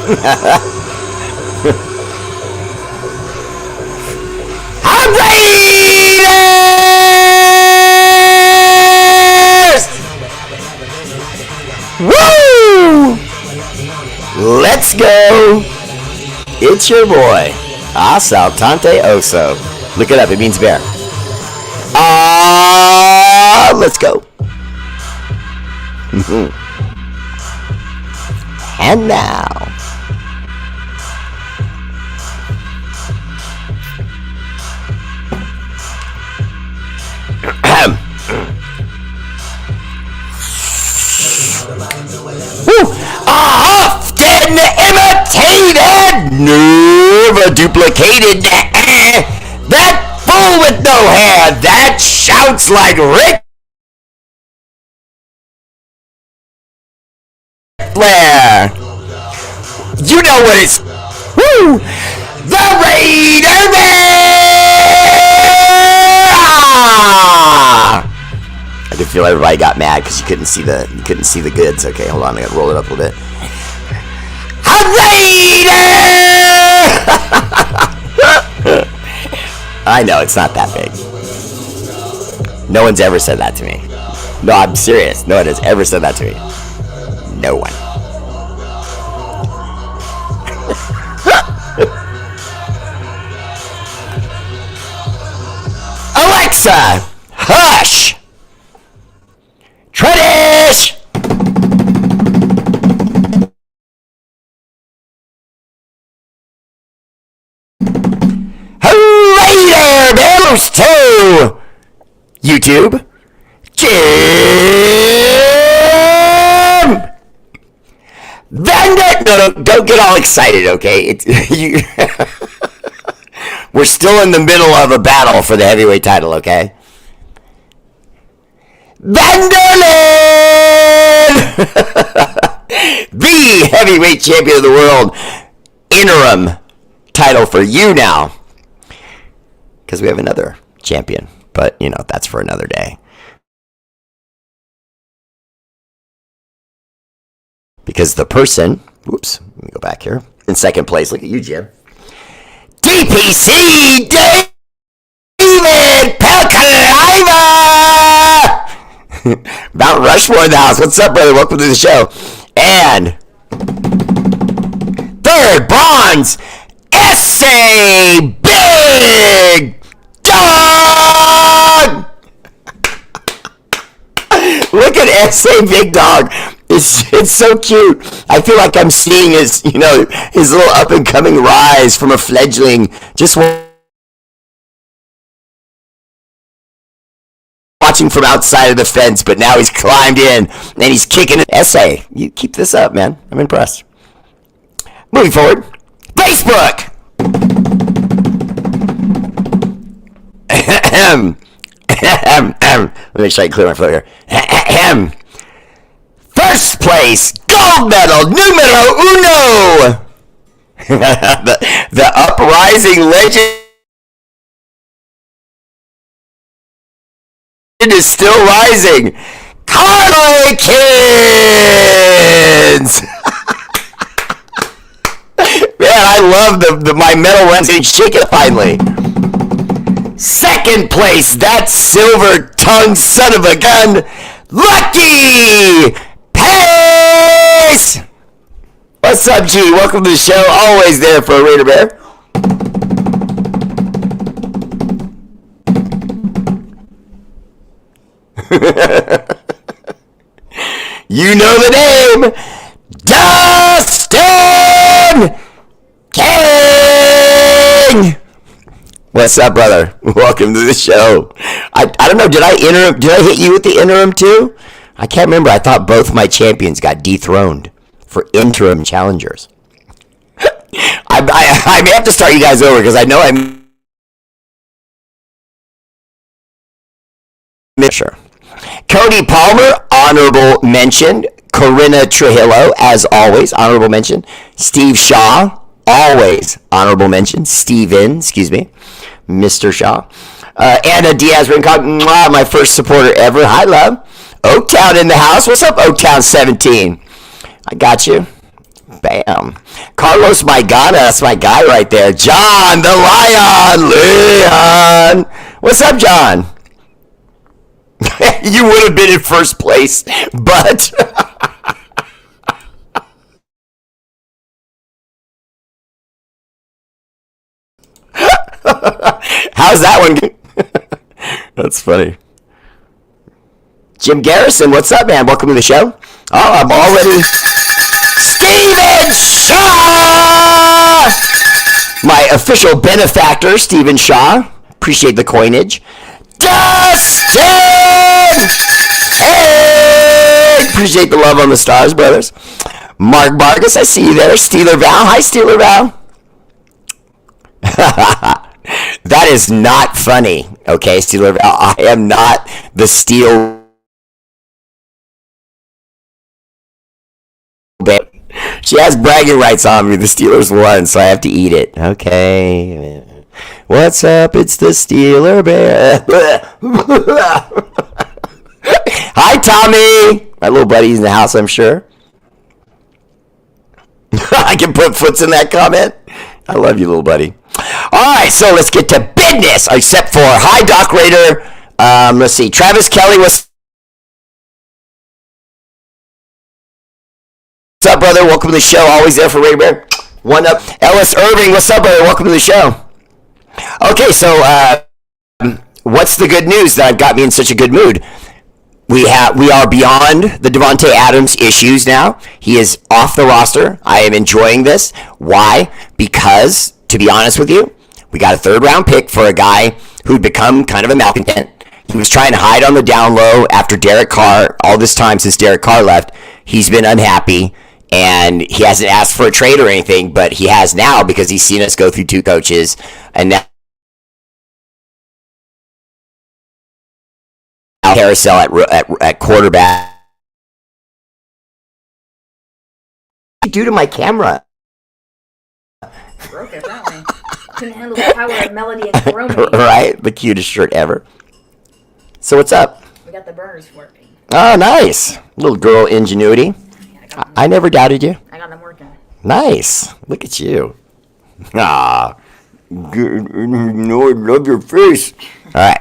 Raiders! Woo! Let's go! It's your boy, Asaltante Oso. Look it up, it means bear. Let's go. And now, often imitated, never duplicated. That fool with no hair that shouts like Rick Flair. You know what it's. Woo! The Raider Bear! I could feel everybody got mad because you couldn't see the goods. Okay, hold on, I gotta roll it up a little bit. A Raider! I know it's not that big. No one's ever said that to me. No, I'm serious. No one has ever said that to me. No one. Alexa, hush! Tradish! Hooray there, Bears to YouTube. Jim! Bandit! No, don't get all excited, okay? We're still in the middle of a battle for the heavyweight title, okay? Vandalin! The heavyweight champion of the world. Interim title for you now. Because we have another champion. But, that's for another day. Because the person, oops, let me go back here. In second place, look at you, Jim. DPC David Pelcaliva! Mount Rushmore in the house. What's up, brother? Welcome to the show. And third bronze, S.A. Big Dog! Look at S.A. Big Dog. It's so cute. I feel like I'm seeing his little up and coming rise from a fledgling. Just watching from outside of the fence, but now he's climbed in and he's kicking it. SA, you keep this up, man. I'm impressed. Moving forward, Facebook. Let me make sure I clear my throat here. First place, gold medal, numero uno. the uprising legend is still rising. Carly Kids. Man, I love my medal runs getting shaken finally. Second place, that silver-tongued son of a gun, Lucky Pace! What's up, G? Welcome to the show. Always there for a Raider Bear. You know the name. Dustin King! What's up, brother? Welcome to the show. I don't know, did I hit you with the interim too? I can't remember. I thought both my champions got dethroned for interim challengers. I may have to start you guys over because I know I'm sure. Cody Palmer, honorable mention. Corinna Trujillo, as always, honorable mention. Steve Shaw, always honorable mention. Mr. Shaw. Anna Diaz Rincon, my first supporter ever. Hi, love. Oaktown in the house. What's up, Oaktown 17? I got you. Bam. Carlos Maigana, that's my guy right there. John the Lion, Leon. What's up, John? You would have been in first place, but how's that one? That's funny. Jim Garrison, what's up, man? Welcome to the show. Oh, I'm already Steven Shaw! My official benefactor, Stephen Shaw. Appreciate the coinage. Dustin! Hey! Appreciate the love on the stars, brothers. Mark Vargas, I see you there. Steeler Val. Hi, Steeler Val. That is not funny, okay, Steeler Val. I am not the Steel. She has bragging rights on me. The Steelers won, so I have to eat it. Okay. What's up? It's the Steeler Bear. Hi, Tommy. My little buddy's in the house, I'm sure. I can put foots in that comment. I love you, little buddy. All right, so let's get to business. Except for hi, Doc Raider. Let's see. Travis Kelly was. What's up, brother? Welcome to the show. Always there for Ray Bear. One up. Ellis Irving. What's up, brother? Welcome to the show. Okay, so what's the good news that got me in such a good mood? We are beyond the Devontae Adams issues now. He is off the roster. I am enjoying this. Why? Because, to be honest with you, we got a third-round pick for a guy who'd become kind of a malcontent. He was trying to hide on the down low after Derek Carr. All this time since Derek Carr left, he's been unhappy. And he hasn't asked for a trade or anything, but he has now because he's seen us go through two coaches. And now carousel at quarterback. What did you do to my camera? Broke it, apparently. Couldn't handle the power of melody and chroming. Right? The cutest shirt ever. So what's up? We got the burners working. Oh, nice. Little girl ingenuity. I never doubted you. I got them working. Nice. Look at you. Ah. No, I love your face. All right.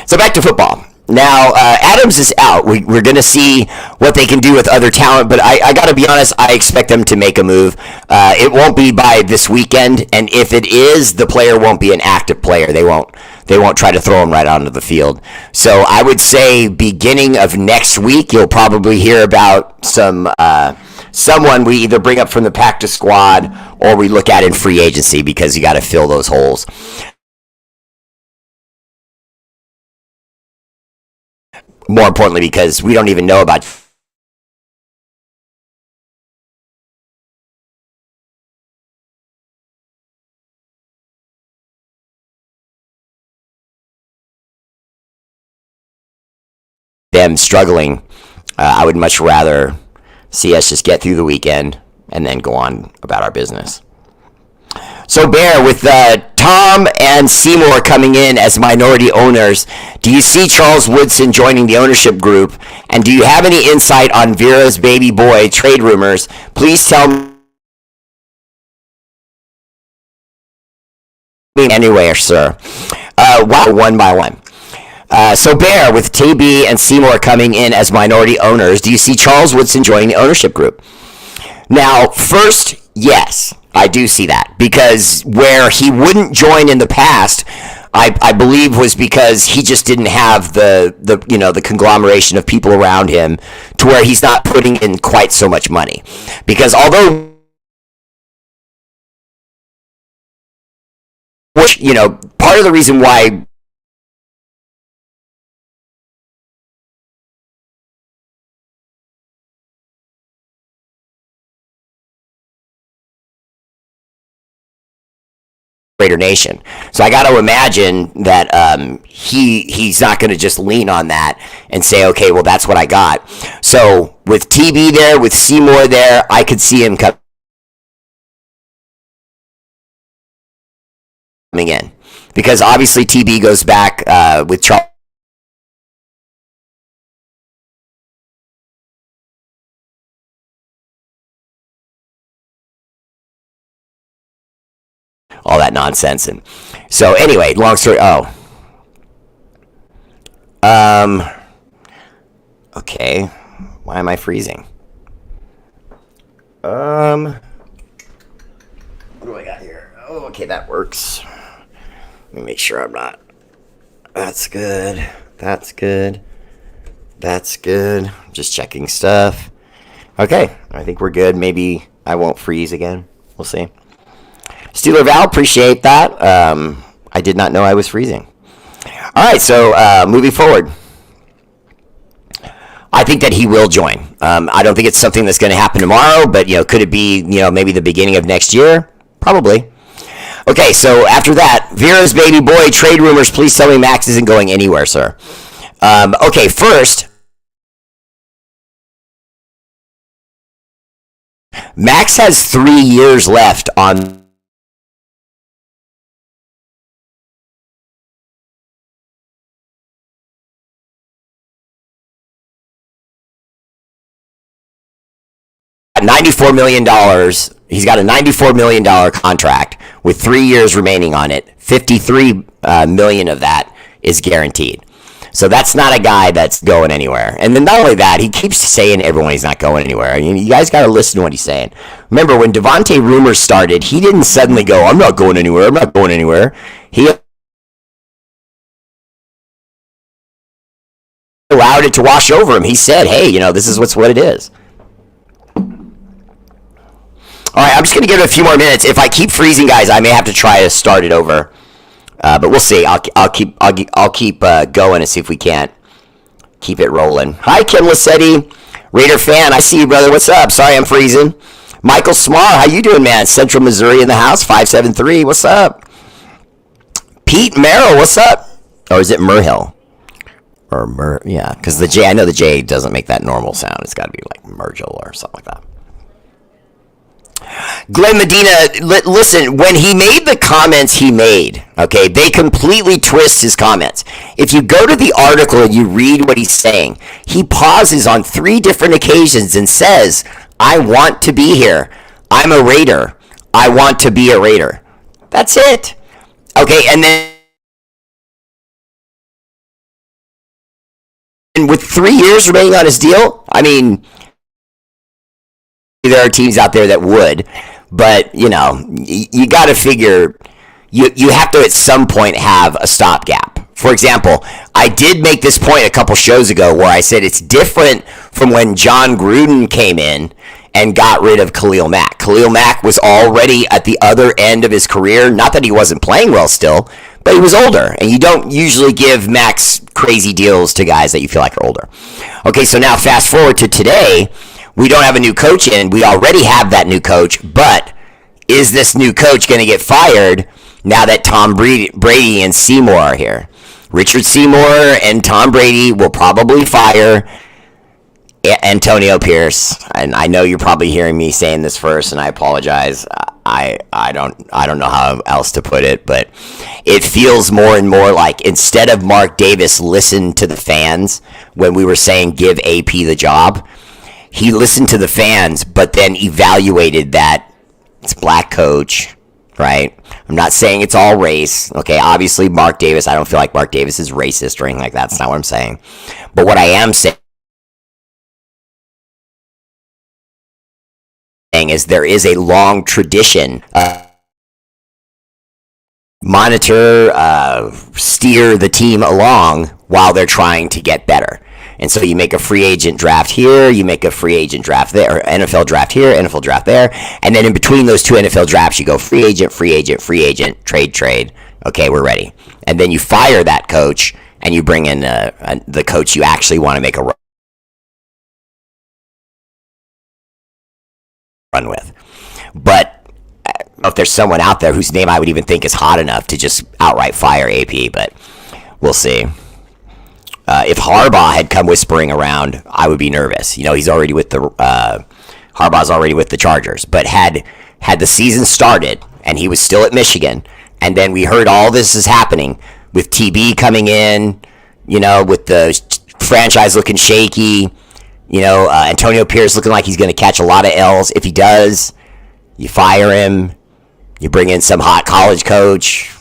So back to football. Now, Adams is out. We're going to see what they can do with other talent, but I got to be honest, I expect them to make a move. It won't be by this weekend, and if it is, the player won't be an active player. They won't try to throw him right onto the field. So I would say beginning of next week, you'll probably hear about someone we either bring up from the practice squad or we look at in free agency because you got to fill those holes. More importantly, because we don't even know about them struggling. I would much rather see us just get through the weekend and then go on about our business. So, Bear, with Tom and Seymour coming in as minority owners, do you see Charles Woodson joining the ownership group? And do you have any insight on Vera's baby boy trade rumors? Please tell me anywhere, sir. Wow, one by one. So, Bear, with TB and Seymour coming in as minority owners, do you see Charles Woodson joining the ownership group? Now, first, yes, I do see that. Because where he wouldn't join in the past, I believe was because he just didn't have the conglomeration of people around him to where he's not putting in quite so much money. Because although, part of the reason why Raider Nation. So I got to imagine that he's not going to just lean on that and say, okay, well, that's what I got. So with TB there, with Seymour there, I could see him coming in. Because obviously TB goes back with Charles. all that nonsense. And so anyway, long story. Okay. Why am I freezing? What do I got here? Oh, okay, that works. Let me make sure I'm not. That's good. That's good. That's good. Just checking stuff. Okay, I think we're good. Maybe I won't freeze again. We'll see. Steeler Val, appreciate that. I did not know I was freezing. All right, so moving forward. I think that he will join. I don't think it's something that's going to happen tomorrow, but could it be maybe the beginning of next year? Probably. Okay, so after that, Vera's baby boy trade rumors. Please tell me Max isn't going anywhere, sir. Okay, first, Max has 3 years left on. $94 million. He's got a $94 million contract with 3 years remaining on it. $53 million of that is guaranteed. So that's not a guy that's going anywhere. And then not only that, he keeps saying to everyone he's not going anywhere. I mean, you guys got to listen to what he's saying. Remember, when Devontae rumors started, he didn't suddenly go, I'm not going anywhere, I'm not going anywhere. He allowed it to wash over him. He said, hey, this is what it is. All right, I'm just going to give it a few more minutes. If I keep freezing, guys, I may have to try to start it over. But we'll see. I'll keep going and see if we can't keep it rolling. Hi, Kim Lassetti, Raider fan. I see you, brother. What's up? Sorry, I'm freezing. Michael Smar, how you doing, man? Central Missouri in the house. 573. What's up? Pete Merrill, what's up? Or is it Merhill? Or yeah, because the J. I know the J doesn't make that normal sound. It's got to be like Mergil or something like that. Glenn Medina, listen, when he made the comments he made, okay, they completely twist his comments. If you go to the article and you read what he's saying, he pauses on 3 different occasions and says, I want to be here. I'm a Raider. I want to be a Raider. That's it. Okay, and then with 3 years remaining on his deal, I mean, there are teams out there that would, but you got to figure you have to at some point have a stopgap. For example, I did make this point a couple shows ago where I said it's different from when John Gruden came in and got rid of Khalil Mack. Khalil Mack was already at the other end of his career. Not that he wasn't playing well still, but he was older, and you don't usually give Max crazy deals to guys that you feel like are older. Okay, so now fast forward to today. We don't have a new coach in. We already have that new coach, but is this new coach going to get fired now that Tom Brady and Seymour are here? Richard Seymour and Tom Brady will probably fire Antonio Pierce. And I know you're probably hearing me saying this first, and I apologize. I don't know how else to put it, but it feels more and more like instead of Mark Davis listened to the fans when we were saying give AP the job, he listened to the fans, but then evaluated that it's black coach, right? I'm not saying it's all race. Okay, obviously Mark Davis, I don't feel like Mark Davis is racist or anything like that. That's not what I'm saying. But what I am saying is there is a long tradition. Monitor, steer the team along while they're trying to get better. And so you make a free agent draft here, you make a free agent draft there, or NFL draft here, NFL draft there, and then in between those 2 NFL drafts, you go free agent, free agent, free agent, trade. Okay, we're ready. And then you fire that coach, and you bring in the coach you actually want to make a run with. But if there's someone out there whose name I would even think is hot enough to just outright fire AP, but we'll see. If Harbaugh had come whispering around, I would be nervous. He's already with Harbaugh's already with the Chargers. But had the season started and he was still at Michigan, and then we heard all this is happening with TB coming in, with the franchise looking shaky, Antonio Pierce looking like he's going to catch a lot of L's. If he does, you fire him. You bring in some hot college coach.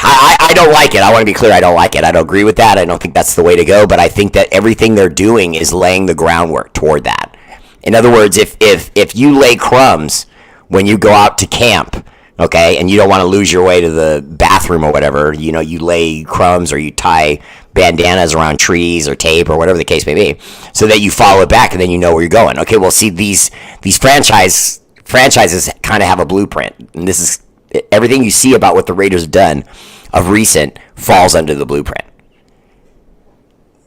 I don't like it. I want to be clear. I don't like it. I don't agree with that. I don't think that's the way to go. But I think that everything they're doing is laying the groundwork toward that. In other words, if you lay crumbs when you go out to camp, okay, and you don't want to lose your way to the bathroom or whatever, you lay crumbs or you tie bandanas around trees or tape or whatever the case may be, so that you follow it back and then you know where you're going. Okay, well, see, these franchises kind of have a blueprint, and this is everything you see about what the Raiders have done of recent falls under the blueprint.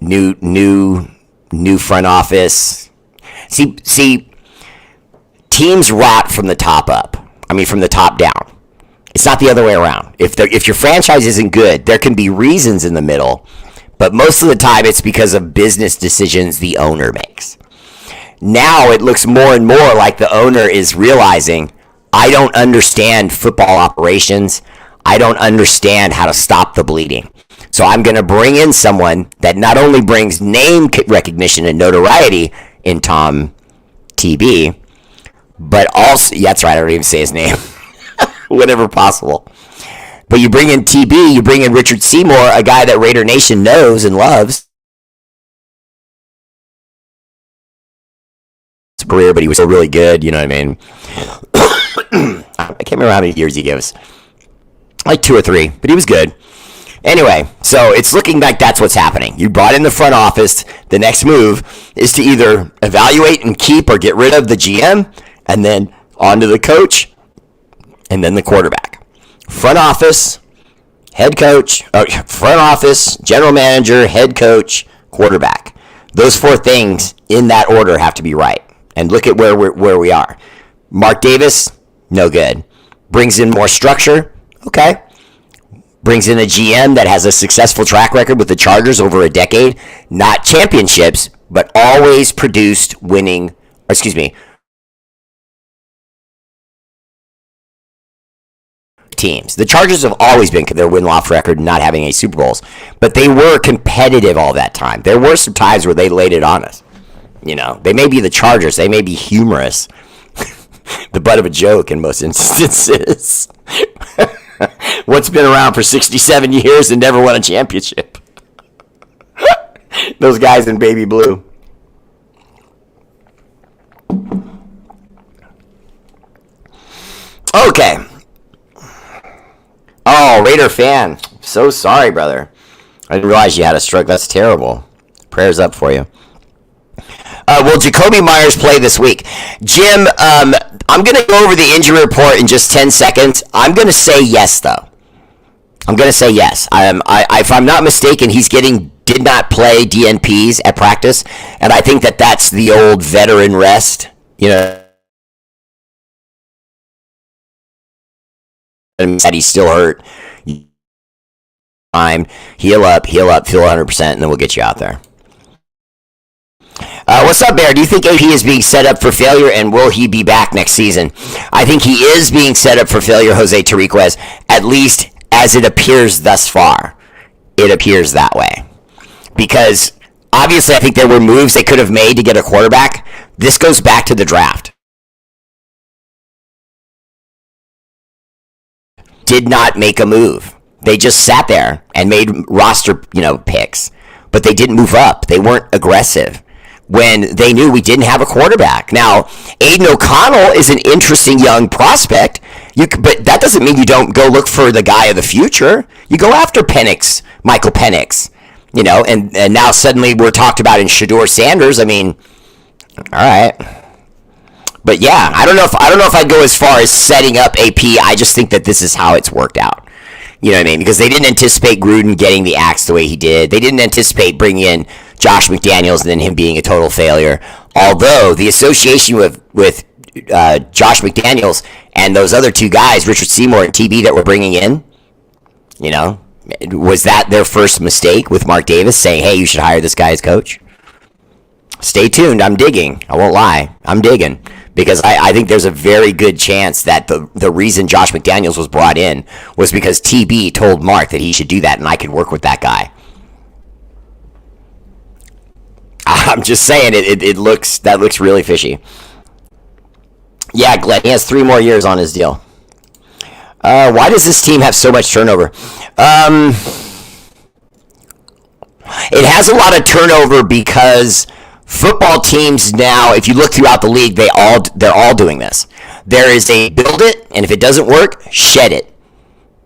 New front office. See, teams rot from the top up. I mean, from the top down. It's not the other way around. If your franchise isn't good, there can be reasons in the middle, but most of the time it's because of business decisions the owner makes. Now it looks more and more like the owner is realizing, I don't understand football operations. I don't understand how to stop the bleeding. So I'm going to bring in someone that not only brings name recognition and notoriety in Tom TB, but also, yeah, that's right, I don't even say his name, whenever possible. But you bring in TB, you bring in Richard Seymour, a guy that Raider Nation knows and loves. His career, but he was still really good, you know what I mean? I can't remember how many years he gives. Like 2 or 3, but he was good. Anyway, so it's looking like that's what's happening. You brought in the front office. The next move is to either evaluate and keep or get rid of the GM, and then on to the coach, and then the quarterback. Front office, head coach, front office, general manager, head coach, quarterback. Those 4 things in that order have to be right. And look at where we are. Mark Davis, no good. Brings in more structure, okay. Brings in a GM that has a successful track record with the Chargers over a decade. Not championships, but always produced teams. The Chargers have always been their win-loss record not having any Super Bowls, but they were competitive all that time. There were some times where they laid it on us. They may be the Chargers. They may be humorous. The butt of a joke in most instances. What's been around for 67 years and never won a championship? Those guys in baby blue. Okay. Oh, Raider fan. So sorry, brother. I didn't realize you had a stroke. That's terrible. Prayers up for you. Will Jacoby Myers play this week? Jim, I'm going to go over the injury report in just 10 seconds. I'm going to say yes, though. I'm going to say yes. If I'm not mistaken, did not play DNPs at practice, and I think that's the old veteran rest. That he's still hurt. Heal up, feel 100%, and then we'll get you out there. What's up, Bear? Do you think AP is being set up for failure, and will he be back next season? I think he is being set up for failure, Jose Tariquez, at least as it appears thus far. It appears that way. Because, obviously, I think there were moves they could have made to get a quarterback. This goes back to the draft. Did not make a move. They just sat there and made roster, picks. But they didn't move up. They weren't aggressive when they knew we didn't have a quarterback. Now, Aiden O'Connell is an interesting young prospect, but that doesn't mean you don't go look for the guy of the future. You go after Michael Penix, and now suddenly we're talked about in Shedeur Sanders. I mean, all right. But yeah, I don't know if I'd go as far as setting up AP. I just think that this is how it's worked out. You know what I mean? Because they didn't anticipate Gruden getting the axe the way he did. They didn't anticipate bringing in Josh McDaniels and then him being a total failure. Although the association with Josh McDaniels and those other 2 guys, Richard Seymour and TB, that we're bringing in, was that their first mistake with Mark Davis saying, hey, you should hire this guy as coach? Stay tuned. I'm digging. I won't lie. I'm digging. Because I think there's a very good chance that the reason Josh McDaniels was brought in was because TB told Mark that he should do that, and I could work with that guy. I'm just saying, that looks really fishy. Yeah, Glenn. He has 3 more years on his deal. Why does this team have so much turnover? It has a lot of turnover because football teams now, if you look throughout the league, they're all doing this. There is a build it, and if it doesn't work, shed it.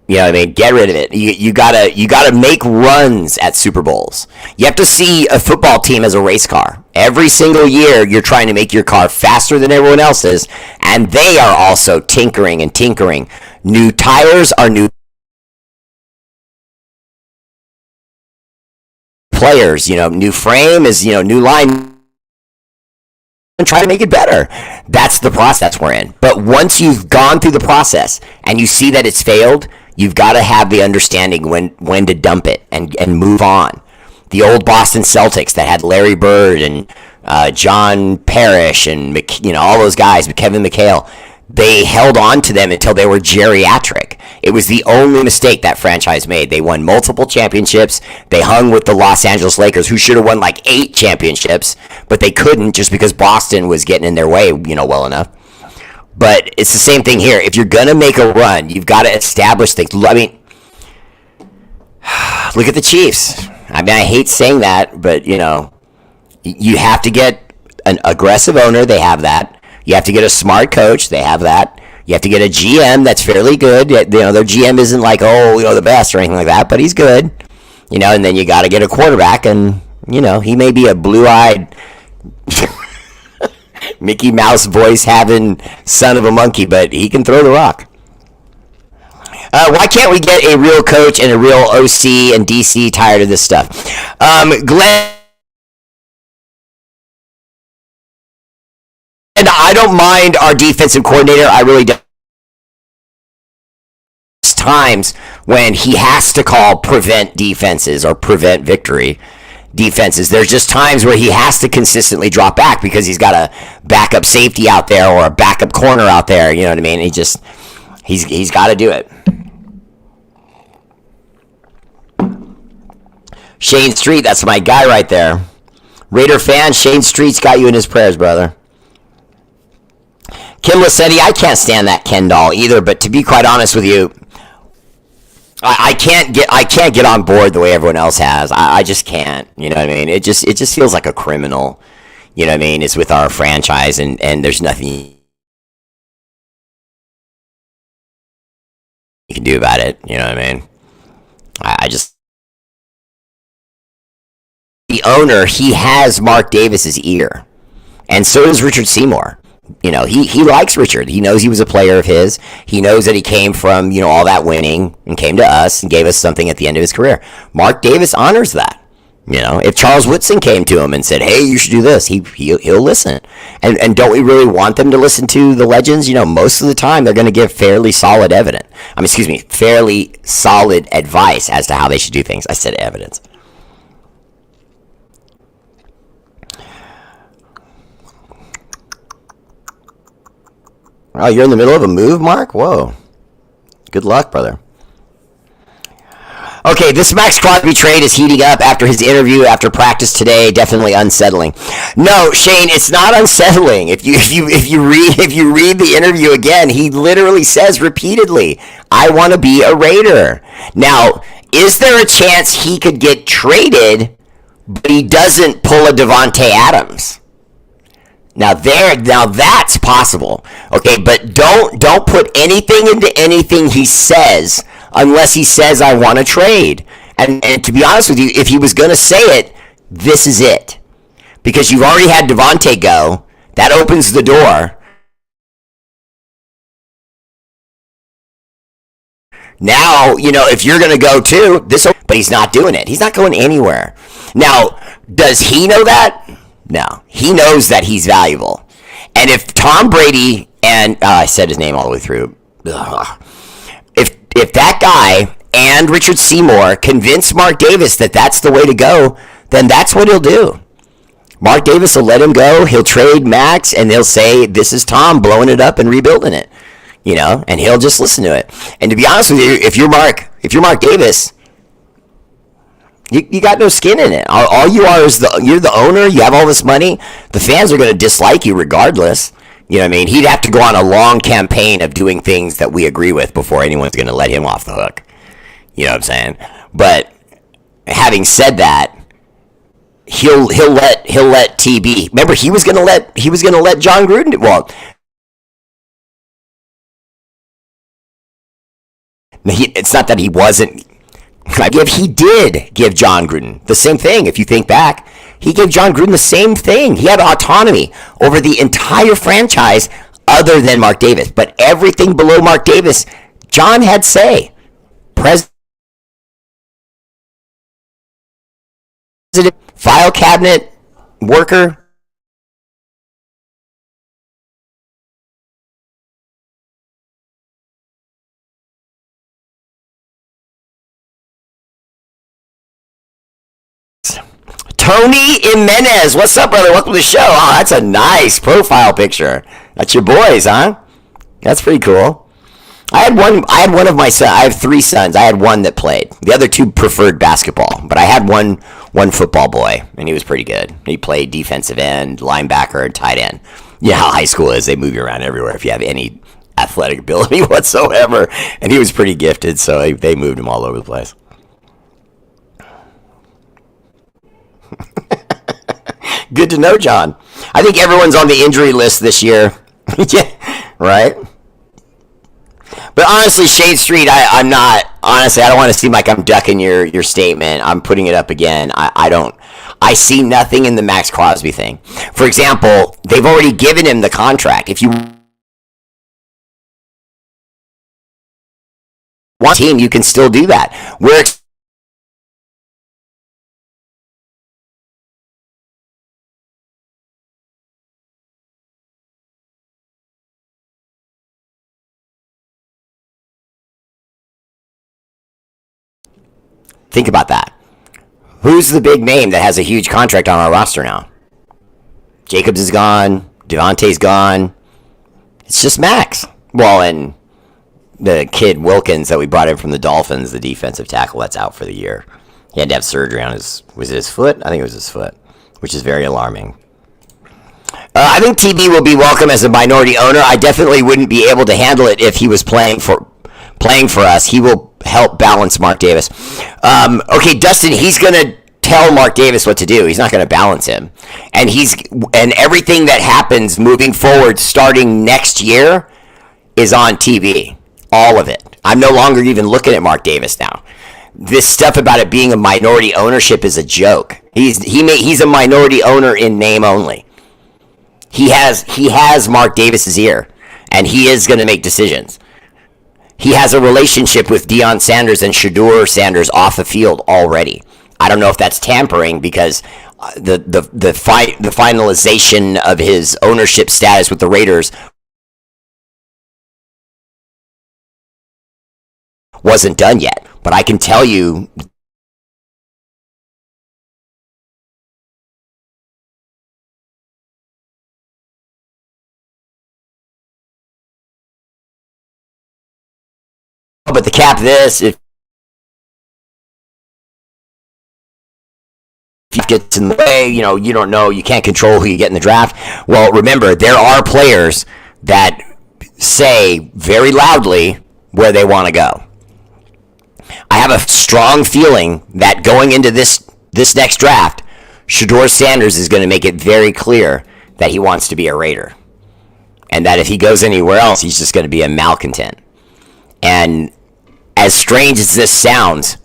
You know what I mean? Get rid of it. You gotta make runs at Super Bowls. You have to see a football team as a race car. Every single year, you're trying to make your car faster than everyone else's, and they are also tinkering and tinkering. New tires are new players. New frame is new line. And try to make it better. That's the process we're in. But once you've gone through the process and you see that it's failed, you've got to have the understanding when to dump it and move on. The old Boston Celtics that had Larry Bird and John Parrish and all those guys, Kevin McHale, they held on to them until they were geriatric. It was the only mistake that franchise made. They won multiple championships. They hung with the Los Angeles Lakers, who should have won like 8 championships, but they couldn't just because Boston was getting in their way, well enough. But it's the same thing here. If you're going to make a run, you've got to establish things. I mean, look at the Chiefs. I mean, I hate saying that, but, you have to get an aggressive owner. They have that. You have to get a smart coach. They have that. You have to get a GM that's fairly good. Their GM isn't like, the best or anything like that, but he's good. And then you got to get a quarterback, and, he may be a blue-eyed Mickey Mouse voice having son of a monkey, but he can throw the rock. Why can't we get a real coach and a real OC and DC? Tired of this stuff. Glenn, and I don't mind our defensive coordinator. I really don't. Times when he has to call prevent defenses or prevent victory defenses. There's just times where he has to consistently drop back because he's got a backup safety out there or a backup corner out there. You know what I mean? He's got to do it. Shane Street, that's my guy right there. Raider fan, Shane Street's got you in his prayers, brother. Kim Lassetti, I can't stand that Ken doll either, but to be quite honest with you, I can't get on board the way everyone else has. I just can't. You know what I mean? It just feels like a criminal. You know what I mean? It's with our franchise, and there's nothing you can do about it. You know what I mean? I just the owner, he has Mark Davis's ear, and so does Richard Seymour. He likes Richard. He knows he was a player of his. He knows that he came from, all that winning and came to us and gave us something at the end of his career. Mark Davis honors that. If Charles Woodson came to him and said, hey, you should do this, he'll listen. And don't we really want them to listen to the legends? Most of the time they're going to give fairly solid fairly solid advice as to how they should do things. I said evidence. Oh, you're in the middle of a move, Mark? Whoa. Good luck, brother. Okay, this Max Crosby trade is heating up after his interview after practice today. Definitely unsettling. No, Shane, it's not unsettling. If you read the interview again, he literally says repeatedly, "I want to be a Raider." Now, is there a chance he could get traded, but he doesn't pull a Devontae Adams? Now that's possible. Okay, but don't put anything into anything he says unless he says I want to trade. And to be honest with you, if he was going to say it, this is it. Because you've already had Devontae go. That opens the door. Now, if you're going to go too, but he's not doing it. He's not going anywhere. Now, does he know that? No, he knows that he's valuable. And if Tom Brady and I said his name all the way through, if that guy and Richard Seymour convince Mark Davis that that's the way to go, then that's what he'll do. Mark Davis will let him go. He'll trade Max, and they'll say this is Tom blowing it up and rebuilding it, and he'll just listen to it. And to be honest with you, if you're Mark Davis, You got no skin in it. All you are is you're the owner. You have all this money. The fans are going to dislike you regardless. You know what I mean? He'd have to go on a long campaign of doing things that we agree with before anyone's going to let him off the hook. You know what I'm saying? But having said that, he'll let TB. Remember, he was going to let John Gruden. Well, it's not that he wasn't. He did give John Gruden the same thing. If you think back, he gave John Gruden the same thing. He had autonomy over the entire franchise other than Mark Davis. But everything below Mark Davis, John had say. President, file cabinet worker. Tony Jimenez, what's up, brother? Welcome to the show. Oh, that's a nice profile picture. That's your boys, huh? That's pretty cool. I had one of my sons. I have 3 sons. I had one that played. The other 2 preferred basketball, but I had one football boy, and he was pretty good. He played defensive end, linebacker, and tight end. You know how high school is. They move you around everywhere if you have any athletic ability whatsoever. And he was pretty gifted, so they moved him all over the place. Good to know, John. I think everyone's on the injury list this year. Yeah, right? But honestly, Shade Street, I'm not. Honestly, I don't want to seem like I'm ducking your statement. I'm putting it up again. I see nothing in the Max Crosby thing. For example, they've already given him the contract. If you want a team, you can still do that. Think about that. Who's the big name that has a huge contract on our roster now? Jacobs is gone. Devontae's gone. It's just Max. Well, and the kid Wilkins that we brought in from the Dolphins, the defensive tackle, that's out for the year. He had to have surgery on was it his foot? I think it was his foot, which is very alarming. I think TB will be welcome as a minority owner. I definitely wouldn't be able to handle it if he was playing for us. He will help balance Mark Davis. Okay, Dustin, he's going to tell Mark Davis what to do. He's not going to balance him. And everything that happens moving forward starting next year is on TV. All of it. I'm no longer even looking at Mark Davis now. This stuff about it being a minority ownership is a joke. He's a minority owner in name only. He has Mark Davis's ear, and he is going to make decisions. He has a relationship with Deion Sanders and Shedeur Sanders off the field already. I don't know if that's tampering because the finalization of his ownership status with the Raiders wasn't done yet. But I can tell you but the cap this, if gets in the way, you don't know, you can't control who you get in the draft. Well, remember, there are players that say very loudly where they want to go. I have a strong feeling that going into this next draft, Shedeur Sanders is going to make it very clear that he wants to be a Raider. And that if he goes anywhere else, he's just going to be a malcontent. And as strange as this sounds,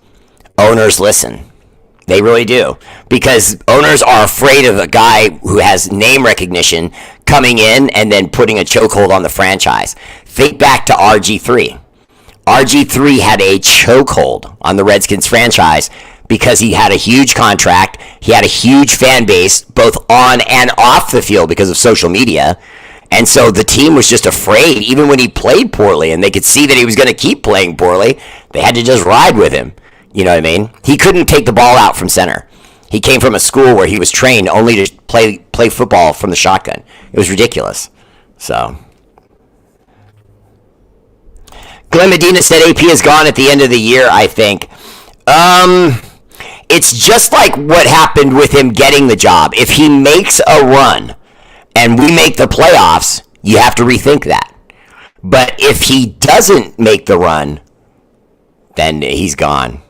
owners listen. They really do. Because owners are afraid of a guy who has name recognition coming in and then putting a chokehold on the franchise. Think back to RG3. RG3 had a chokehold on the Redskins franchise because he had a huge contract. He had a huge fan base, both on and off the field because of social media. And so the team was just afraid, even when he played poorly, and they could see that he was going to keep playing poorly, they had to just ride with him. You know what I mean? He couldn't take the ball out from center. He came from a school where he was trained only to play football from the shotgun. It was ridiculous. So Glenn Medina said AP is gone at the end of the year, I think. It's just like what happened with him getting the job. If he makes a run and we make the playoffs, You have to rethink that. But if he doesn't make the run, then he's gone.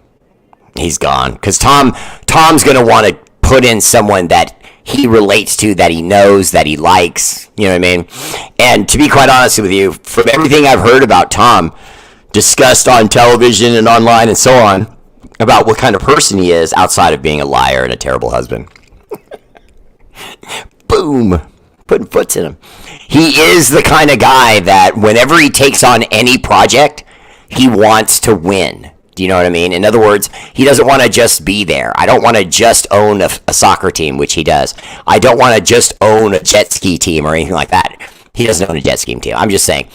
He's gone. Because Tom's going to want to put in someone that he relates to, that he knows, that he likes. You know what I mean? And to be quite honest with you, from everything I've heard about Tom, discussed on television and online and so on, about what kind of person he is outside of being a liar and a terrible husband. Boom. Putting foots in him. He is the kind of guy that whenever he takes on any project, he wants to win. Do you know what I mean? In other words, he doesn't want to just be there. I don't want to just own a soccer team, which he does. I don't want to just own a jet ski team or anything like that. He doesn't own a jet ski team. I'm just saying,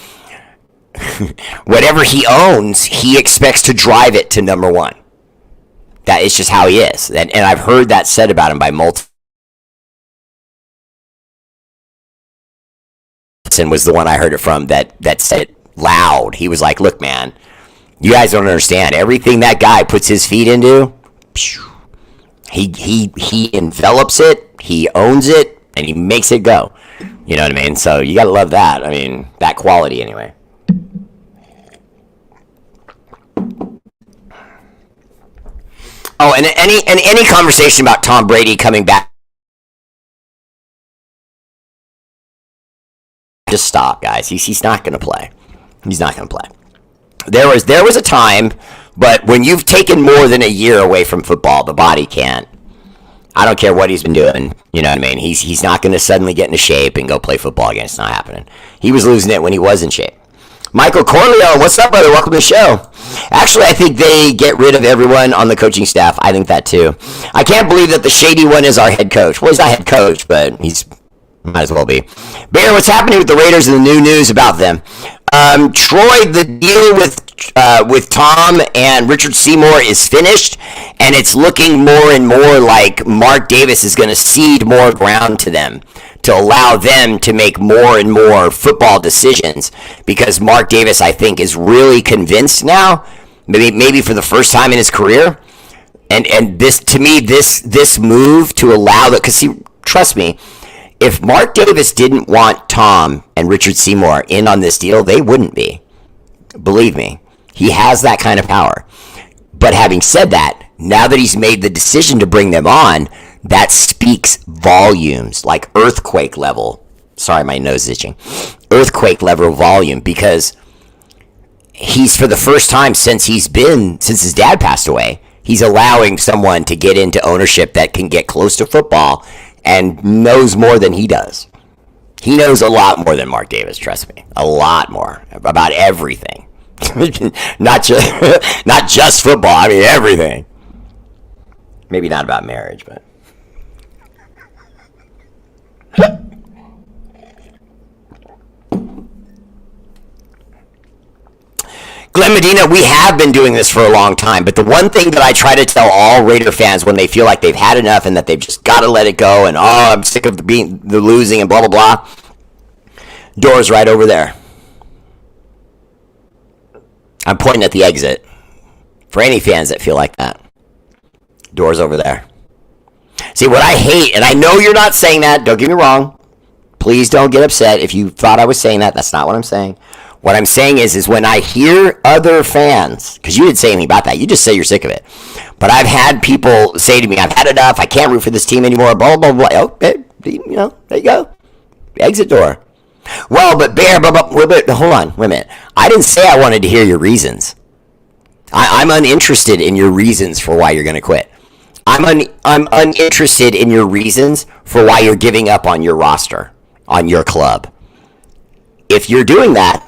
whatever he owns, he expects to drive it to number one. That is just how he is. And I've heard that said about him by multiple. Was the one I heard it from that said it loud. He was like, look, man, you guys don't understand. Everything that guy puts his feet into, he envelops it, he owns it, and he makes it go. You know what I mean? So you got to love that. I mean, that quality anyway. Oh, and any conversation about Tom Brady coming back, just stop, guys. He's not going to play. He's not going to play. There was a time, but when you've taken more than a year away from football, the body can't. I don't care what he's been doing. You know what I mean? He's not going to suddenly get into shape and go play football again. It's not happening. He was losing it when he was in shape. Michael Corleone, what's up, brother? Welcome to the show. Actually, I think they get rid of everyone on the coaching staff. I think that too. I can't believe that the shady one is our head coach. Well, he's not head coach, but he's might as well be. Bear, what's happening with the Raiders and the new news about them? Troy, the deal with Tom and Richard Seymour is finished, and it's looking more and more like Mark Davis is going to cede more ground to them to allow them to make more and more football decisions, because Mark Davis, I think, is really convinced now, maybe for the first time in his career, and this, to me, this move to allow that, because trust me, if Mark Davis didn't want Tom and Richard Seymour in on this deal, they wouldn't be. Believe me, he has that kind of power. But having said that, now that he's made the decision to bring them on, that speaks volumes, like earthquake level. Sorry, my nose is itching. Earthquake level volume, because he's, for the first time since his dad passed away, he's allowing someone to get into ownership that can get close to football and knows more than he does. He knows a lot more than Mark Davis, trust me. A lot more about everything. not just football, I mean everything. Maybe not about marriage, but... Glenn Medina, we have been doing this for a long time, but the one thing that I try to tell all Raider fans when they feel like they've had enough and that they've just got to let it go and, I'm sick of the losing and blah, blah, blah, door's right over there. I'm pointing at the exit for any fans that feel like that. Door's over there. See, what I hate, and I know you're not saying that, don't get me wrong. Please don't get upset if you thought I was saying that. That's not what I'm saying. What I'm saying is when I hear other fans, because you didn't say anything about that, you just say you're sick of it. But I've had people say to me, I've had enough, I can't root for this team anymore, blah, blah, blah. Oh, there you go. Exit door. Well, but Bear, hold on, wait a minute. I didn't say I wanted to hear your reasons. I'm uninterested in your reasons for why you're going to quit. I'm uninterested in your reasons for why you're giving up on your roster, on your club. If you're doing that,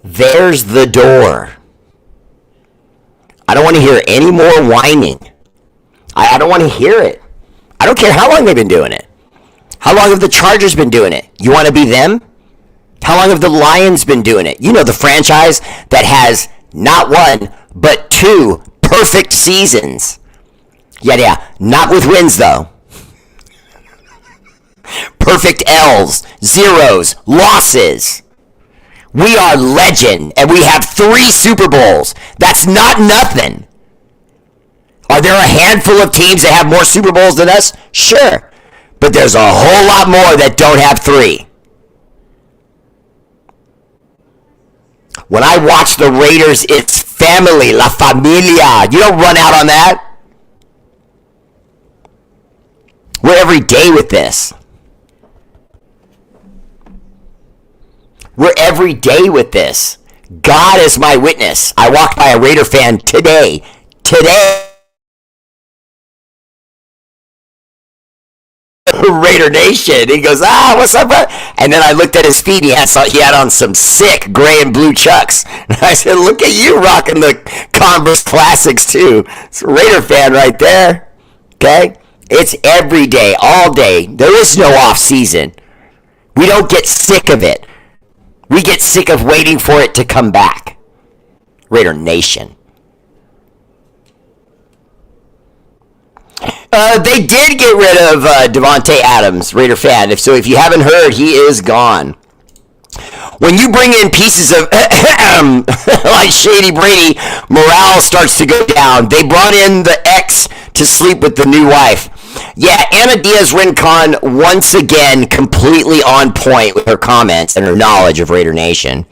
there's the door. I don't want to hear any more whining. I don't want to hear it. I don't care how long they've been doing it. How long have the Chargers been doing it? You want to be them? How long have the Lions been doing it? You know, the franchise that has not one, but two perfect seasons. Yeah, not with wins, though. Perfect L's, zeros, losses. We are legend, and we have 3 Super Bowls. That's not nothing. Are there a handful of teams that have more Super Bowls than us? Sure. But there's a whole lot more that don't have 3. When I watch the Raiders, it's family, la familia. You don't run out on that. We're every day with this. We're every day with this. God is my witness. I walked by a Raider fan today. Raider Nation. He goes, what's up, bro? And then I looked at his feet. He had on some sick gray and blue Chucks. And I said, look at you rocking the Converse Classics too. It's a Raider fan right there. Okay? It's every day, all day. There is no off season. We don't get sick of it. We get sick of waiting for it to come back. Raider Nation. They did get rid of Devontae Adams, Raider fan. If you haven't heard, he is gone. When you bring in pieces of like Shady Brady, morale starts to go down. They brought in the ex to sleep with the new wife. Yeah, Anna Diaz-Rincon once again completely on point with her comments and her knowledge of Raider Nation.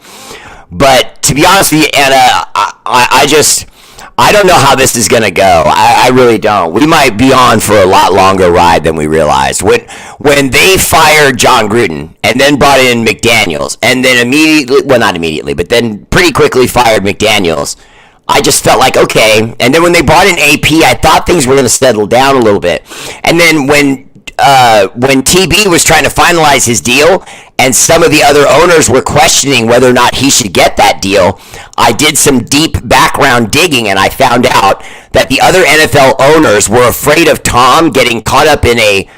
But to be honest with you, Anna, I don't know how this is going to go. I really don't. We might be on for a lot longer ride than we realized. When they fired John Gruden and then brought in McDaniels and then immediately, well, not immediately, but then pretty quickly fired McDaniels, I just felt like, okay. And then when they brought in AP, I thought things were going to settle down a little bit. And then when TB was trying to finalize his deal and some of the other owners were questioning whether or not he should get that deal, I did some deep background digging and I found out that the other NFL owners were afraid of Tom getting caught up in a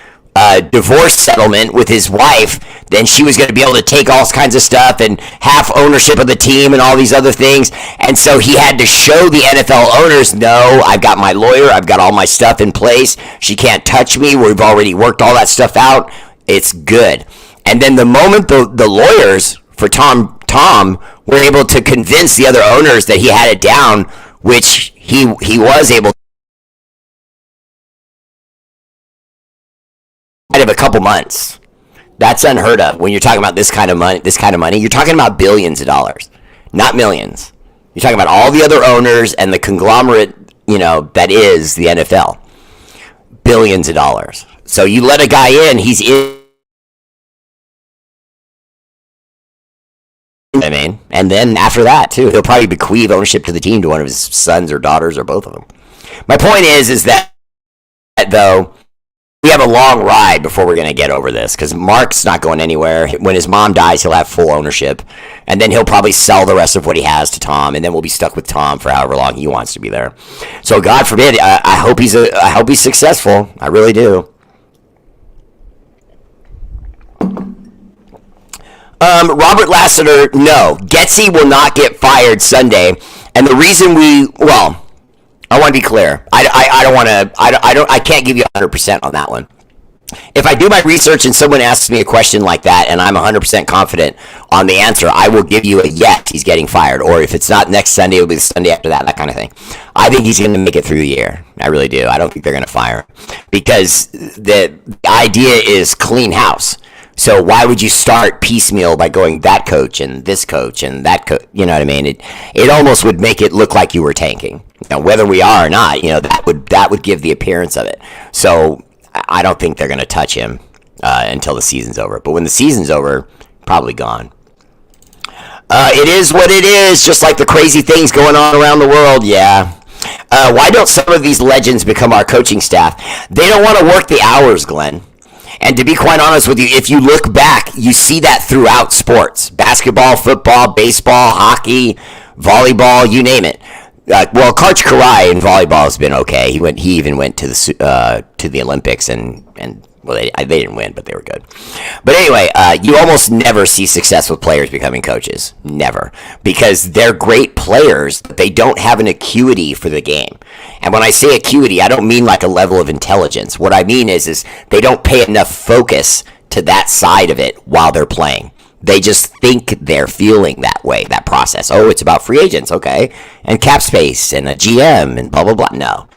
divorce settlement with his wife. Then she was going to be able to take all kinds of stuff and half ownership of the team and all these other things. And so he had to show the NFL owners, no, I've got my lawyer, I've got all my stuff in place. She can't touch me. We've already worked all that stuff out. It's good. And then the moment the lawyers for Tom were able to convince the other owners that he had it down, which he was able to, of a couple months. That's unheard of when you're talking about this kind of money. You're talking about billions of dollars, not millions. You're talking about all the other owners and the conglomerate, that is the NFL. Billions of dollars. So you let a guy in, he's in. I mean, and then after that too, he'll probably bequeath ownership to the team to one of his sons or daughters or both of them. My point is that though, we have a long ride before we're going to get over this because Mark's not going anywhere. When his mom dies, he'll have full ownership, and then he'll probably sell the rest of what he has to Tom, and then we'll be stuck with Tom for however long he wants to be there. So God forbid, I hope he's successful. I really do. Robert Lassiter, no. Getsy will not get fired Sunday, and the reason I want to be clear. I can't give you 100% on that one. If I do my research and someone asks me a question like that and I'm 100% confident on the answer, I will give you a yes, he's getting fired. Or if it's not next Sunday, it'll be the Sunday after that kind of thing. I think he's going to make it through the year. I really do. I don't think they're going to fire him because the idea is clean house. So why would you start piecemeal by going that coach and this coach and that coach? You know what I mean? It almost would make it look like you were tanking. Now, whether we are or not, that would give the appearance of it. So I don't think they're going to touch him until the season's over. But when the season's over, probably gone. It is what it is, just like the crazy things going on around the world. Yeah. Why don't some of these legends become our coaching staff? They don't want to work the hours, Glenn. And to be quite honest with you, if you look back, you see that throughout sports. Basketball, football, baseball, hockey, volleyball, you name it. Karch Karai in volleyball has been okay. He even went to the Olympics and they didn't win, but they were good. But anyway, you almost never see success with players becoming coaches. Never. Because they're great players, but they don't have an acuity for the game. And when I say acuity, I don't mean like a level of intelligence. What I mean is they don't pay enough focus to that side of it while they're playing. They just think they're feeling that way, that process. Oh, it's about free agents, okay, and cap space and a GM and blah, blah, blah. No.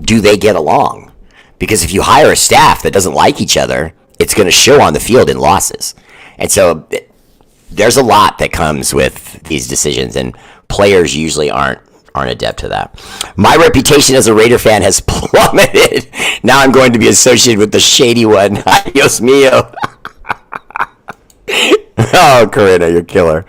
do they get along? Because if you hire a staff that doesn't like each other, it's going to show on the field in losses. And so there's a lot that comes with these decisions, and players usually aren't adept to that. My reputation as a Raider fan has plummeted. Now I'm going to be associated with the shady one. Adios mio. Oh, Corinna, you're a killer.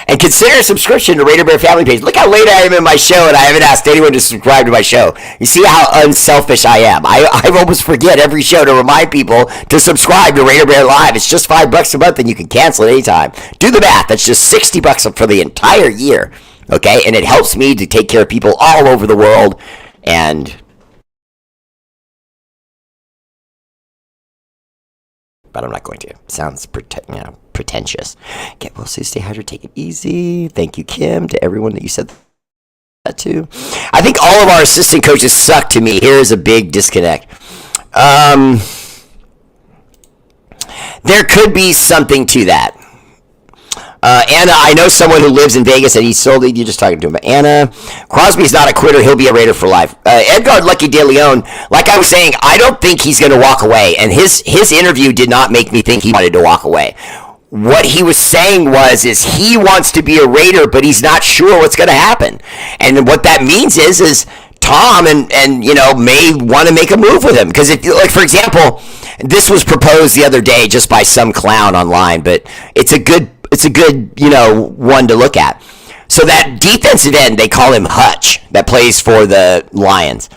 And consider a subscription to Raider Bear Family Page. Look how late I am in my show, and I haven't asked anyone to subscribe to my show. You see how unselfish I am. I almost forget every show to remind people to subscribe to Raider Bear Live. It's just $5 a month, and you can cancel it anytime. Do the math. That's just $60 for the entire year. Okay? And it helps me to take care of people all over the world. And but I'm not going to. Sounds pretentious. Get well, so stay hydrated, take it easy. Thank you, Kim, to everyone that you said that to. I think all of our assistant coaches suck to me. Here's a big disconnect. There could be something to that. Anna, I know someone who lives in Vegas and he sold it. You're just talking to him. Anna, Crosby's not a quitter. He'll be a Raider for life. Edgar Lucky De Leon, like I was saying, I don't think he's going to walk away. And his interview did not make me think he wanted to walk away. What he was saying is he wants to be a Raider, but he's not sure what's going to happen. And what that means is Tom and may want to make a move with him. Because, like, for example, this was proposed the other day just by some clown online, but it's a good one to look at. So that defensive end, they call him Hutch, that plays for the Lions.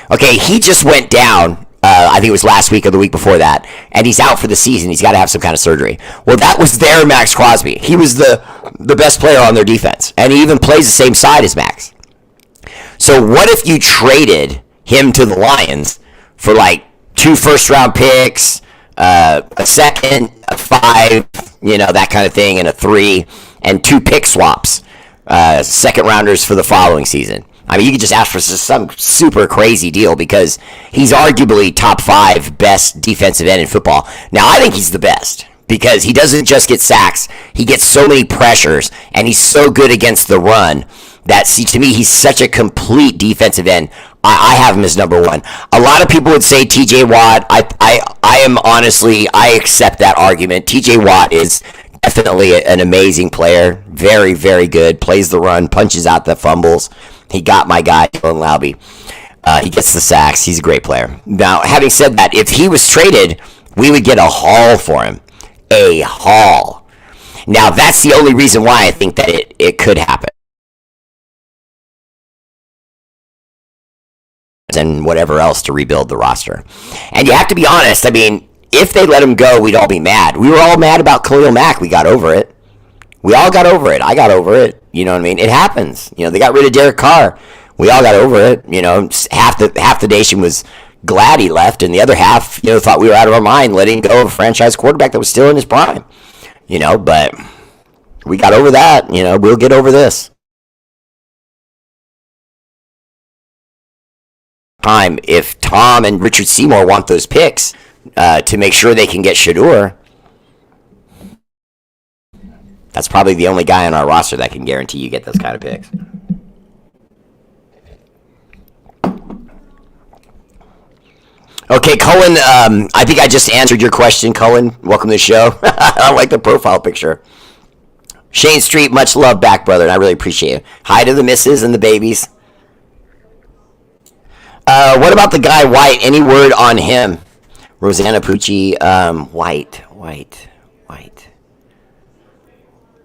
Okay, he just went down, I think it was last week or the week before that, and he's out for the season. He's got to have some kind of surgery. Well, that was their Max Crosby. He was the best player on their defense, and he even plays the same side as Max. So what if you traded him to the Lions for like 2 first-round picks, a second, a 5, that kind of thing, and a 3, and 2 pick swaps, second rounders for the following season? I mean, you could just ask for some super crazy deal because he's arguably top 5 best defensive end in football. Now, I think he's the best because he doesn't just get sacks. He gets so many pressures, and he's so good against the run that, to me, he's such a complete defensive end. I have him as number 1. A lot of people would say T.J. Watt. I accept that argument. T.J. Watt is definitely an amazing player. Very, very good. Plays the run, punches out the fumbles. He got my guy, Dylan Laube. He gets the sacks. He's a great player. Now, having said that, if he was traded, we would get a haul for him. A haul. Now, that's the only reason why I think that it could happen. And whatever else to rebuild the roster. And you have to be honest, I mean, if they let him go, we'd all be mad. We were all mad about Khalil Mack. We got over it. We all got over it. I got over it. You know what I mean? It happens. They got rid of Derek Carr. We all got over it. Half the nation was glad he left, and the other half, thought we were out of our mind letting go of a franchise quarterback that was still in his prime. But we got over that. We'll get over this. Time if Tom and Richard Seymour want those picks to make sure they can get Shedeur. That's probably the only guy on our roster that can guarantee you get those kind of picks. Okay, Cullen, I think I just answered your question, Cullen. Welcome to the show. I like the profile picture. Shane Street, much love back, brother, and I really appreciate it. Hi to the missus and the babies. What about the guy White? Any word on him? Rosanna Pucci, White.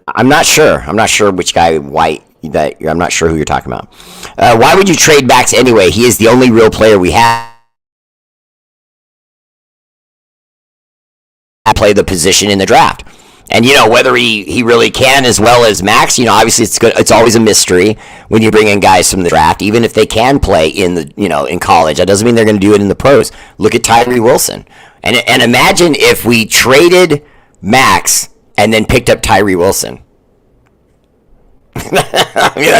I'm not sure. I'm not sure which guy White. I'm not sure who you're talking about. Why would you trade Max anyway? He is the only real player we have to play the position in the draft. And, whether he really can as well as Max, obviously it's good. It's always a mystery when you bring in guys from the draft, even if they can play in in college. That doesn't mean they're going to do it in the pros. Look at Tyree Wilson. And imagine if we traded Max and then picked up Tyree Wilson. I mean,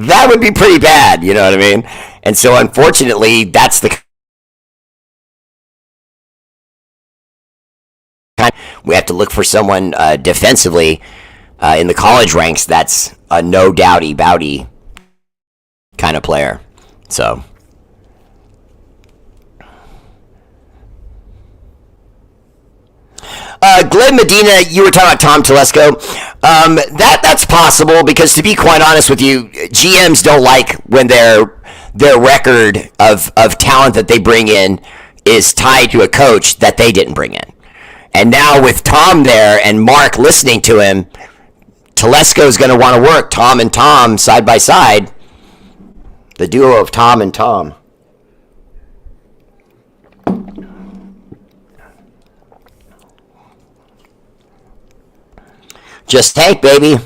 that would be pretty bad, you know what I mean? And so, unfortunately, that's the we have to look for someone defensively in the college ranks that's a no doubty bouty kind of player. So Glenn Medina, you were talking about Tom Telesco. That's possible because, to be quite honest with you, GMs don't like when their record of talent that they bring in is tied to a coach that they didn't bring in. And now with Tom there and Mark listening to him, Telesco is going to want to work Tom and Tom side by side. The duo of Tom and Tom. Just tank, baby.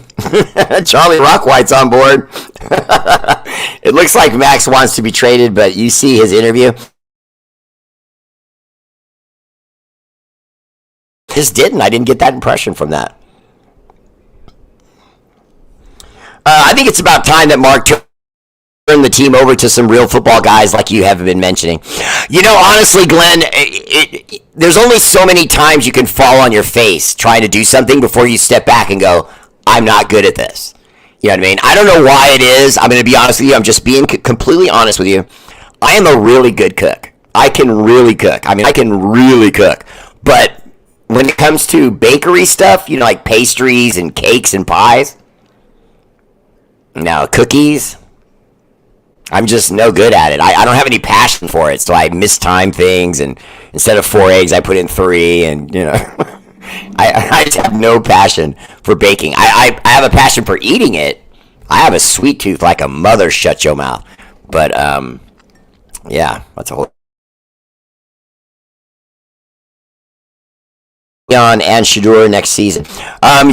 Charlie Rockwhite's on board. It looks like Max wants to be traded, but you see his interview. Just didn't. I didn't get that impression from that. I think it's about time that Mark turn the team over to some real football guys like you have been mentioning. You know, honestly, Glenn, there's only so many times you can fall on your face trying to do something before you step back and go, I'm not good at this. You know what I mean? I don't know why it is. I'm going to be honest with you. I'm just being completely honest with you. I am a really good cook. I can really cook. I mean, I can really cook. But when it comes to bakery stuff, you know, like pastries and cakes and pies, no, cookies, I'm just no good at it. I don't have any passion for it, so I mistime things, and instead of 4 eggs, I put in 3, and, you know, I just have no passion for baking. I have a passion for eating it. I have a sweet tooth like a mother, shut your mouth. But, yeah, that's a whole... On and Shador next season.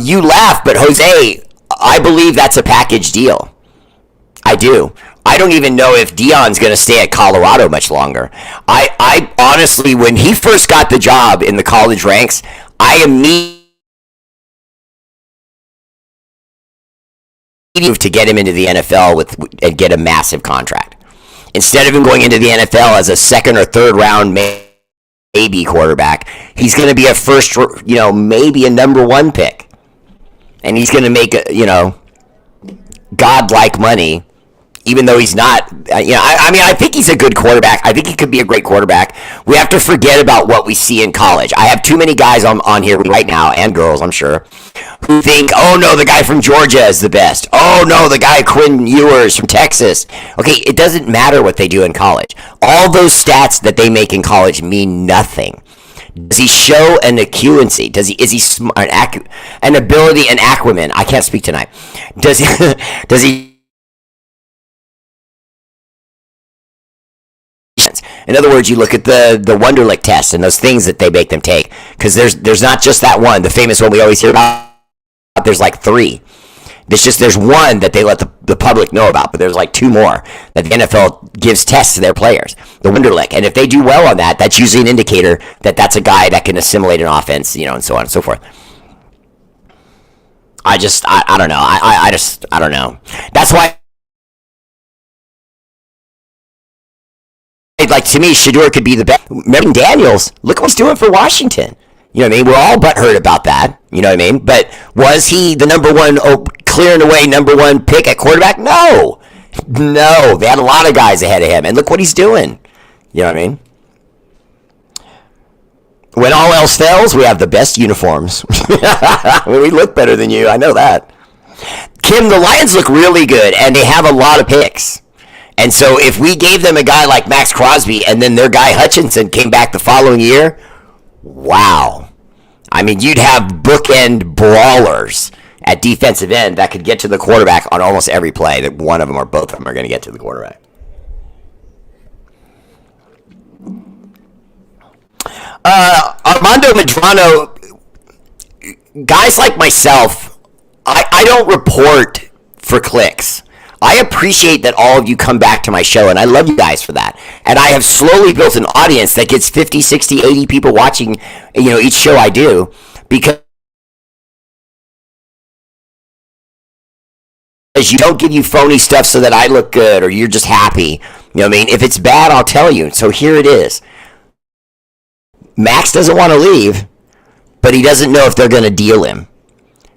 You laugh, but Jose, I believe that's a package deal. I do. I don't even know if Dion's going to stay at Colorado much longer. I honestly, when he first got the job in the college ranks, I immediately moved to get him into the NFL and get a massive contract. Instead of him going into the NFL as a second or third round maybe quarterback, he's going to be a first, you know, maybe a number 1 pick. And he's going to make, godlike money, even though he's not, I mean, I think he's a good quarterback. I think he could be a great quarterback. We have to forget about what we see in college. I have too many guys on here right now, and girls, I'm sure, who think, oh, no, the guy from Georgia is the best. Oh, no, the guy Quinn Ewers from Texas. Okay, it doesn't matter what they do in college. All those stats that they make in college mean nothing. Does he show an acuity? Is he smart, an ability, an acumen? I can't speak tonight. Does he in other words, you look at the Wonderlic test and those things that they make them take, because there's not just that one, the famous one we always hear about. There's like 3. There's one that they let the public know about, but there's like 2 more that the NFL gives tests to their players. The Wonderlic, and if they do well on that, that's usually an indicator that that's a guy that can assimilate an offense, you know, and so on and so forth. I don't know. I don't know. That's why. Like, to me, Shador could be the best. Remember Daniels, look what he's doing for Washington. You know what I mean? We're all butthurt about that. You know what I mean? But was he the number 1, clear and away number 1 pick at quarterback? No. They had a lot of guys ahead of him. And look what he's doing. You know what I mean? When all else fails, we have the best uniforms. We look better than you. I know that. Kim, the Lions look really good, and they have a lot of picks. And so if we gave them a guy like Max Crosby and then their guy Hutchinson came back the following year, wow. I mean, you'd have bookend brawlers at defensive end that could get to the quarterback on almost every play. That one of them or both of them are going to get to the quarterback. Armando Medrano, guys like myself, I don't report for clicks. I appreciate that all of you come back to my show, and I love you guys for that. And I have slowly built an audience that gets 50, 60, 80 people watching, you know, each show I do, because you don't give you phony stuff so that I look good or you're just happy. You know what I mean? If it's bad, I'll tell you. So here it is. Max doesn't want to leave, but he doesn't know if they're going to deal him,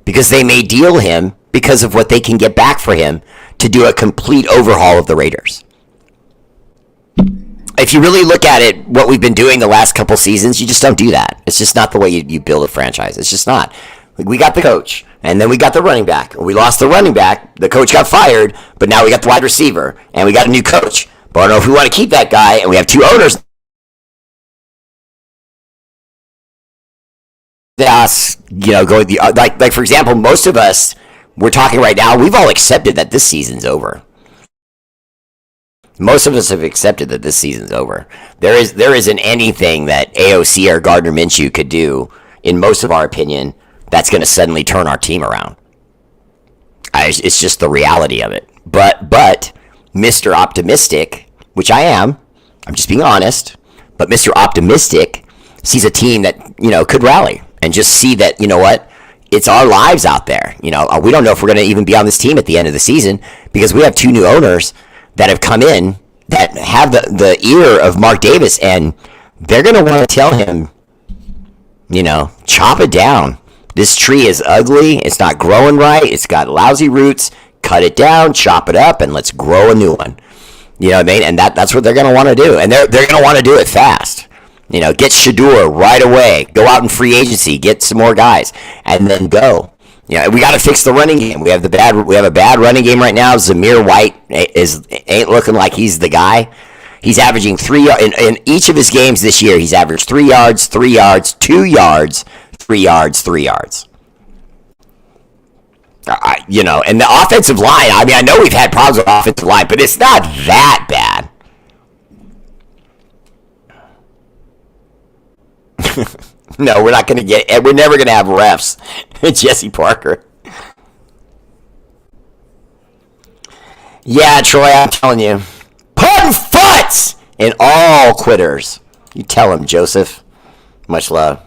because they may deal him because of what they can get back for him to do a complete overhaul of the Raiders. if you really look at it, what we've been doing the last couple seasons, you just don't do that. It's just not the way you build a franchise. It's just not. We got the coach, and then we got the running back. We lost the running back. The coach got fired, but now we got the wide receiver, and we got a new coach. But I don't know if we want to keep that guy, and we have two owners. Going like for example, most of us, we're talking right now, we've all accepted that this season's over. Most of us have accepted that this season's over. There isn't anything that AOC or Gardner Minshew could do, in most of our opinion, that's going to suddenly turn our team around. It's just the reality of it. But Mr. Optimistic, which I am, I'm just being honest, but Mr. Optimistic sees a team that, could rally and just see that, what? It's our lives out there. We don't know if we're going to even be on this team at the end of the season because we have two new owners that have come in that have the ear of Mark Davis, and they're going to want to tell him, chop it down. This tree is ugly. It's not growing right. It's got lousy roots. Cut it down, chop it up, and let's grow a new one. You know what I mean? And that's what they're going to want to do. And they're going to want to do it fast. Get Shador right away. Go out in free agency. Get some more guys. And then go. We got to fix the running game. We have a bad running game right now. Zamir White ain't looking like he's the guy. He's averaging 3 in each of his games this year. He's averaged 3 yards, 3 yards, 2 yards, 3 yards, 3 yards. And the offensive line. I mean, I know we've had problems with offensive line, but it's not that bad. No, we're not going to we're never going to have refs. Jesse Parker. Yeah, Troy, I'm telling you. Putting foots in all quitters. You tell him, Joseph. Much love.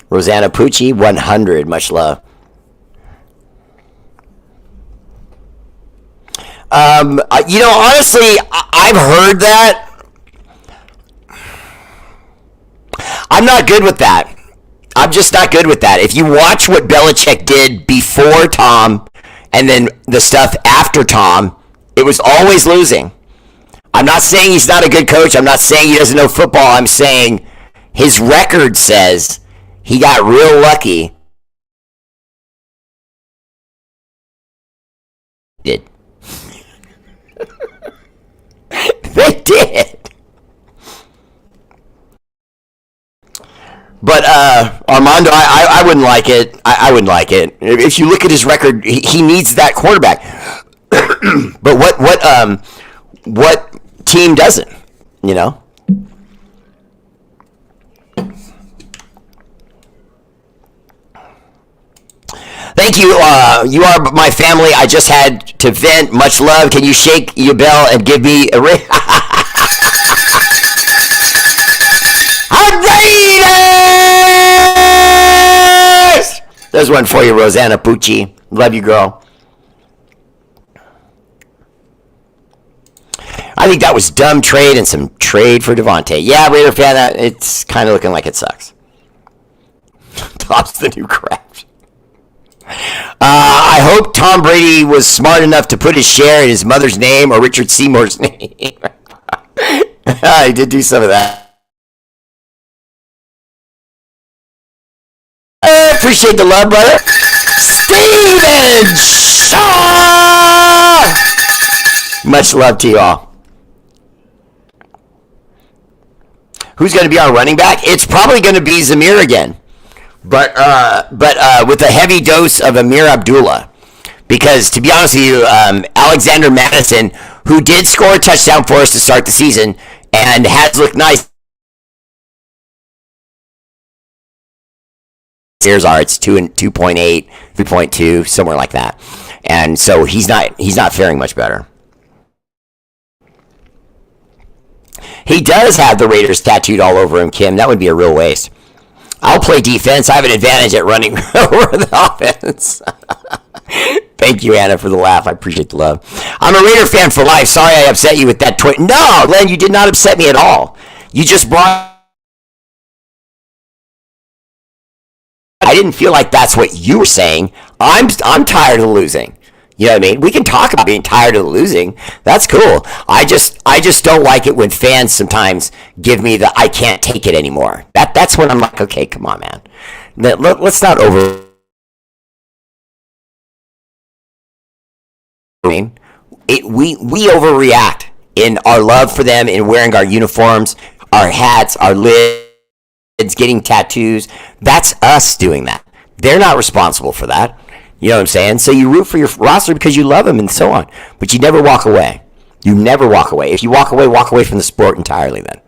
Rosanna Pucci, 100. Much love. Honestly, I've heard that. I'm not good with that. I'm just not good with that. If you watch what Belichick did before Tom and then the stuff after Tom, it was always losing. I'm not saying he's not a good coach. I'm not saying he doesn't know football. I'm saying his record says he got real lucky. They did. But Armando, I wouldn't like it. I wouldn't like it. If you look at his record, he needs that quarterback. But what team doesn't? Thank you. You are my family. I just had to vent. Much love. Can you shake your bell and give me a ring? Raiders! There's one for you, Rosanna Pucci. Love you, girl. I think that was dumb trade and some trade for Devontae. Yeah, Raider fan, it's kind of looking like it sucks. Tom's the new craft. I hope Tom Brady was smart enough to put his share in his mother's name or Richard Seymour's name. I did do some of that. I appreciate the love, brother. Steven Shaw! Much love to you all. Who's going to be our running back? It's probably going to be Zamir again. But with a heavy dose of Amir Abdullah. Because, to be honest with you, Alexander Madison, who did score a touchdown for us to start the season and has looked nice. Shares are it's 2.8, 3.2, somewhere like that, and so he's not faring much better. He does have the Raiders tattooed all over him, Kim. That would be a real waste. I'll play defense. I have an advantage at running over the offense. Thank you, Anna, for the laugh. I appreciate the love. I'm a Raider fan for life. Sorry I upset you with that tweet. No, Len, you did not upset me at all. You just brought. I didn't feel like that's what you were saying. I'm tired of losing. You know what I mean? We can talk about being tired of losing. That's cool. I just don't like it when fans sometimes give me the I can't take it anymore. That's when I'm like, okay, come on, man. Let's not over. We overreact in our love for them, in wearing our uniforms, our hats, our lids, getting tattoos. That's us doing that. They're not responsible for that. You know what I'm saying? So you root for your roster because you love them and so on. But you never walk away. You never walk away. If you walk away from the sport entirely then.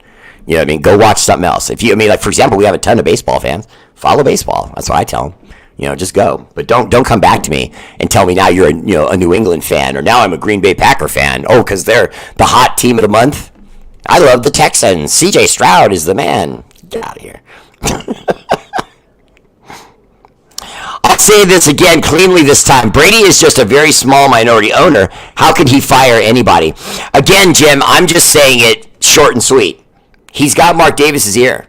You know what I mean? Go watch something else. If you, I mean, like, for example, we have a ton of baseball fans. Follow baseball. That's what I tell them. You know, just go. But don't come back to me and tell me now you're a New England fan, or now I'm a Green Bay Packer fan. Oh, because they're the hot team of the month. I love the Texans. C.J. Stroud is the man. Get out of here. I'll say this again cleanly this time. Brady is just a very small minority owner. How could he fire anybody? Again, Jim, I'm just saying it short and sweet. He's got Mark Davis's ear.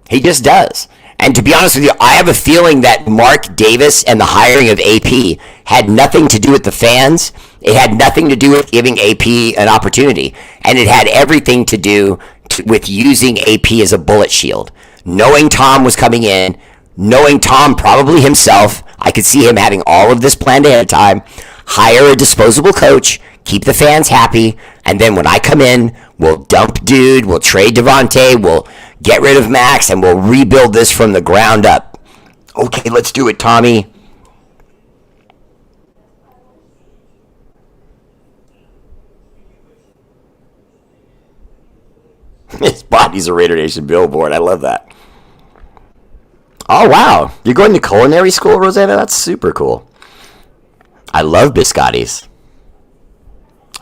He just does. And to be honest with you, I have a feeling that Mark Davis and the hiring of AP had nothing to do with the fans. It had nothing to do with giving AP an opportunity. And it had everything to do with using AP as a bullet shield. Knowing Tom was coming in, knowing Tom probably himself, I could see him having all of this planned ahead of time. Hire a disposable coach, keep the fans happy, and then when I come in, we'll dump Dude, we'll trade Devontae, we'll get rid of Max, and we'll rebuild this from the ground up. Okay, let's do it, Tommy. His body's a Raider Nation billboard. I love that. Oh, wow. You're going to culinary school, Rosanna? That's super cool. I love biscottis.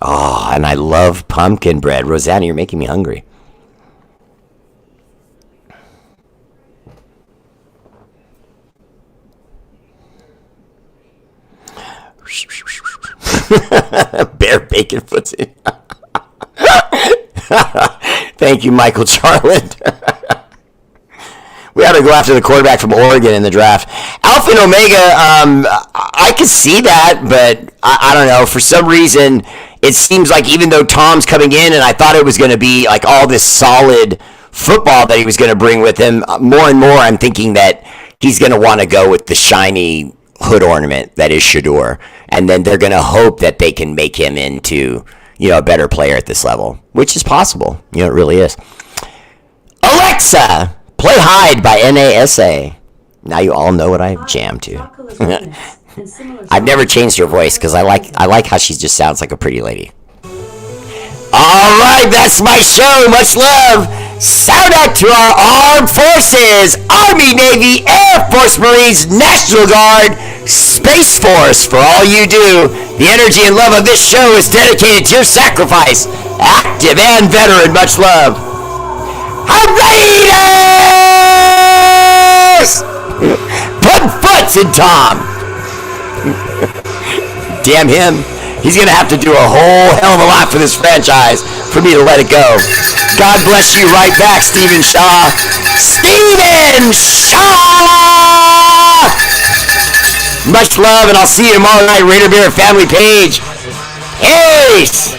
Oh, and I love pumpkin bread. Rosanna, you're making me hungry. Bear bacon footsy. Thank you, Michael Charland. We ought to go after the quarterback from Oregon in the draft. Alpha and Omega, I could see that, but I don't know. For some reason, it seems like even though Tom's coming in, and I thought it was going to be like all this solid football that he was going to bring with him, more and more I'm thinking that he's going to want to go with the shiny hood ornament that is Shador. And then they're going to hope that they can make him into, a better player at this level, which is possible. It really is. Alexa, play Hide by NASA. Now you all know what I jammed to. I've never changed her voice because I like how she just sounds like a pretty lady. All right, that's my show. Much love. Shout out to our armed forces: Army, Navy, Air Force, Marines, National Guard, Space Force. For all you do, the energy and love of this show is dedicated to your sacrifice. Active and veteran, much love. Raiders! Put foots in Tom. Damn him. He's going to have to do a whole hell of a lot for this franchise for me to let it go. God bless you right back, Stephen Shaw. Stephen Shaw! Much love, and I'll see you tomorrow night, Raider Bear family page. Peace!